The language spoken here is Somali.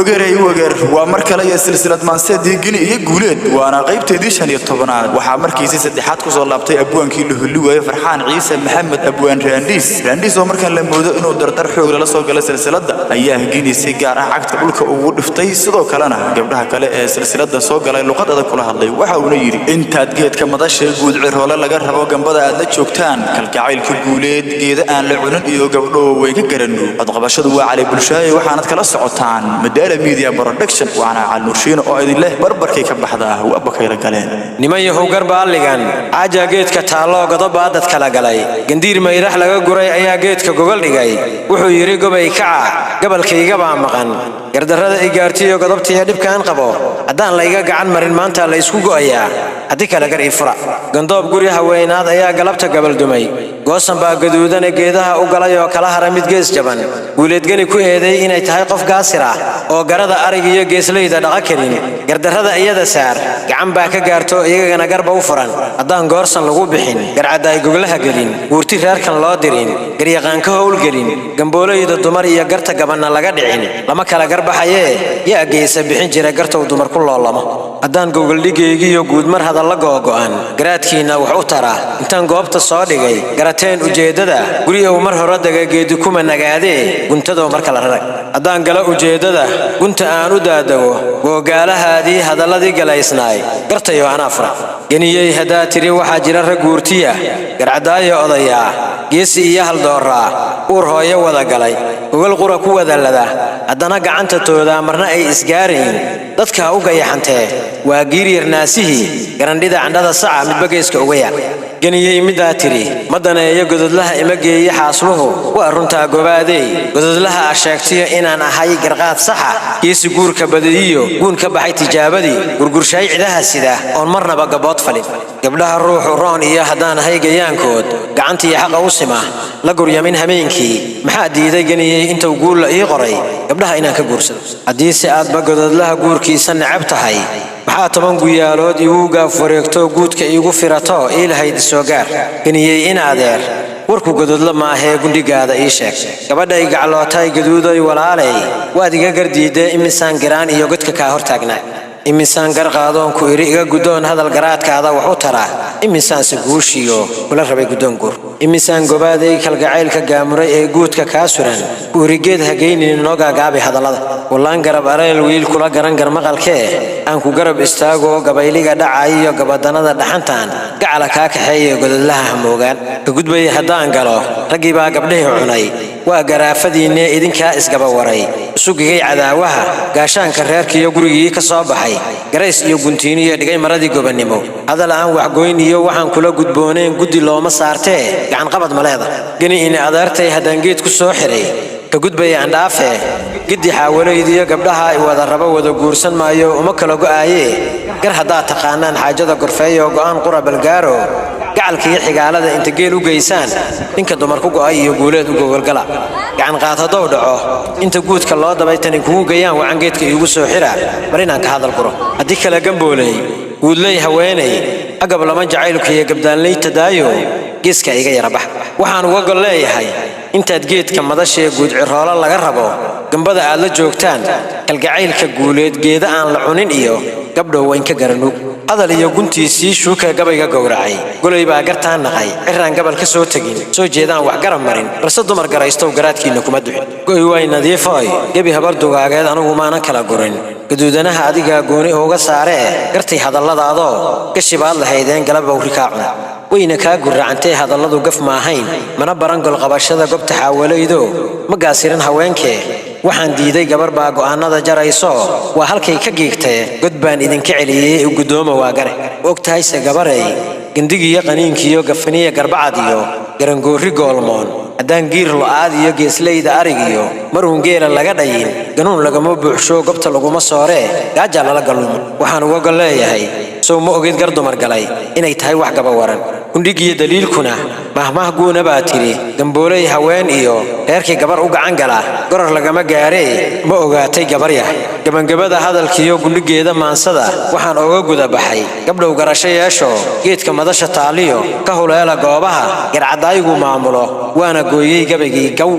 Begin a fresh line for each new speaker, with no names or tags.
وغير ومركله يا سلسله مانسيدي غني iyo guuleed waana qaybteedii 15aad waxa markiisa saddexaad ku soo laabtay abwaankii Luhuluwe Farxaan Ciise Maxamed abwaan Raandis oo markan la moodo inuu dardar xoog la soo galay silsilada ayaa Gini si gaar ah cagta dhulka ugu dhiftay sidoo kalena gabdhaha kale ee silsilada soo galay luqadada kula hadlay waxa uu yiri intaad geedka madasha guud ciroole laga rabo gambada aad la joogtaan kalgacaylka guuleed geeda aan la cunin iyo gabdho way ka garanno adqabashadu waa cali bulshada waxaanad kala socotaan Madaala Media Production waana Cali Nurshiin oo idin leh barbarkay ka baxdaa waa bakayla galeen
niman yahow garbaaligan aaja geedka taalo godoba dad kala galay gandiir mayrax laga guray ayaa geedka gogol dhigay wuxuu yiri gobay kaca gabalkayga baa maqan gardarrada ay gaartiyo godobtiya dhibkaan qabo hadaan la iga gacan marin maanta la isku go'ayaa hadii kala gar ifra gandoob guri haweenaad ayaa galabta gabal dumay goosan baa gaduudan geedaha u galay oo kala haramid gees jaban guuleed gani ku eeday inay tahay qof gaasir ah oo garada arig iyo geesleyda dhaqa karin gardarrada iyada saar gacan baa ka gaarto iyagana garba u furan hadaan goorsan lagu bixin garcad ay gogolaha gelin guurti reerkan loo dirin garyaqaan ka howl gelin gambooleyda dumar iyo garta gabanna laga dhicin lama kala garbaxaye yaa geesa bixin jira garta dumar ku loolamo hadaan gogol dhigaygi iyo guud mar hadal la go'an garaadkiina wax u tara intaan goobta soo dhigay garateen ujeedada guriga mar hore daga geedi kuma nagaade guntado marka la rarag hadaan gala ujeedada gunta aan u daadago googaalahaadii hadaladii galaysnaay gartayo ana afra ganiyay hadaa tiri waxa jira rag guurtiya garcadaayo odaya geesi iyo hal doora uur hooyo wada galay gogol qura ku wada lada hadana gacanta tooda marna ay isgaareen dadka u gayaxantee waa giiryar naasihi garandhida candhada saca mid bageyska uga yaa ganiyay midaa tiri madaneeyo gododlaha ima geeyay xaasluhu waa runta gobaadey gododlaha sheegtiyo inaan ahay garqaad saxa geesi guurka badiyo guun ka baxay tijaabadii gurgurshay ciidaha sida oo marnaba gabood falin gabdhaha ruuxu roon iyo hadaan ahay gayaankood gacantii xaq u sima la guryamin habeenkii maxaa diiday ganiyay inta guul la ii qoray gabdhaha inaan ka guursado hadii si aad gododlaha guurkiisa nacab tahay maxaa toban guyaalood igu gaaf wareegto guudka igu firato ilahayd soo gaar ganiyay in adeer warku gododla ma ahe gundigaada ii sheeg gabadhay gaclootay gaduuday walaalay waad iga gardiiday imisaan garaan iyo godka ka hortaagnaa imisaan gar qaadoon ku iri iga gudoon hadal garaadkaada wax u tara imisaan saguushiyo kula rabay gudoon gur imisaan gobaaday kalgacaylka gaamuray ee guudka ka suran urigeed hageynin nooga gaabi hadalada wallaan garab areel wiil kula garan gar maqalkee aan ku garab istaago gabayliga dhacay iyo gabadanada dhaxantaan gacala ka kaxeeyo godolaha moogaan ka gudbay hadaan galo ragii baa gabdhaha cunay waa garaafadiina idinka isgaba waray sugigay cadaawaha gaashaanka reerkiyo gurigii ka soo baxay garays iyo guntiiniyo dhigay maradii gobanimo hadal aan wax goyn iyo waxaan kula gudbooneen gudi looma saartee gacan qabad maleeda gani in adeertay hadaan geed ku soo xiray ka gudbay aan dhaafe gidi xaawaleeydiyo gabdhaha ay wada rabo wada guursan maayo uma kala go'aaye gar hadaa taqaanaan xaajada gorfeeyo go'aan qura balgaaro gacalkii xigaalada inta geel u geysaan ninka dumar ku go'ay iyo guuleed u gogolgala gacan qaatado dhaco inta guudka loo dabay tan kugu gayaan wacan geedka igu soo xira marina ka hadal qoro hadii kala gamboolay guudlay haweenay agab lama jacaylku iyo gabdaanlay tadaayo geeska iga yarabax waxaan uga gol leeyahay intaad geedka madasha guud ciroolo laga rabo gambada aad la joogtaan kalgacaylka guuleed geeda aan la cunin iyo gabdho wayn ka garanug hadal iyo guntiisii shuuka gabayga gowracay golay baa gartaan naqay ciraan gabal ka soo tagin soo jeedaan wax garab marin balse dumar garaysto garaadkiina kuma duxin goy way nadiifay gabi habar dugaageed anigu maana kala gurin gaduudanaha adiga gooni uga saare gartay hadalladaado gashibaad lahaydeen galab wrika cuna wayna ka guracantay hadalladu gaf ma ahayn mana baran gol qabashada gobta xaawaleeydo ma gaasirin haweenkee waxaan diiday gabar baa go'aanada jarayso waa halkay ka geegtay god baan idin ka celiyay u gudoomo waa gare ogtahay se gabaray gandigiyo qaniinkiyo gafaniya garbacad iyo garangoori goolmoon hadaan giir lo-aad iyo geesleyda arigiyo maruun geela laga dhayin ganuun lagama buuxsho gobta laguma soore gaaja lala galumo waxaan uga gol leeyahay soo ma ogid gar dumar galay inay tahay wax gaba waran gundhigiyo daliilkuna mahmah guuna baa tiri gamboolay haween iyo reerkii gabar u gacan gala gorar lagama gaaree ma ogaatay gabaryah gabangabada hadalkiyo gundhigeeda maansada waxaan uga guda baxay gabdhow garasho yeesho geedka madasha taaliyo ka huleela goobaha garcadaygu maamulo waana gooyay gabaygii gaw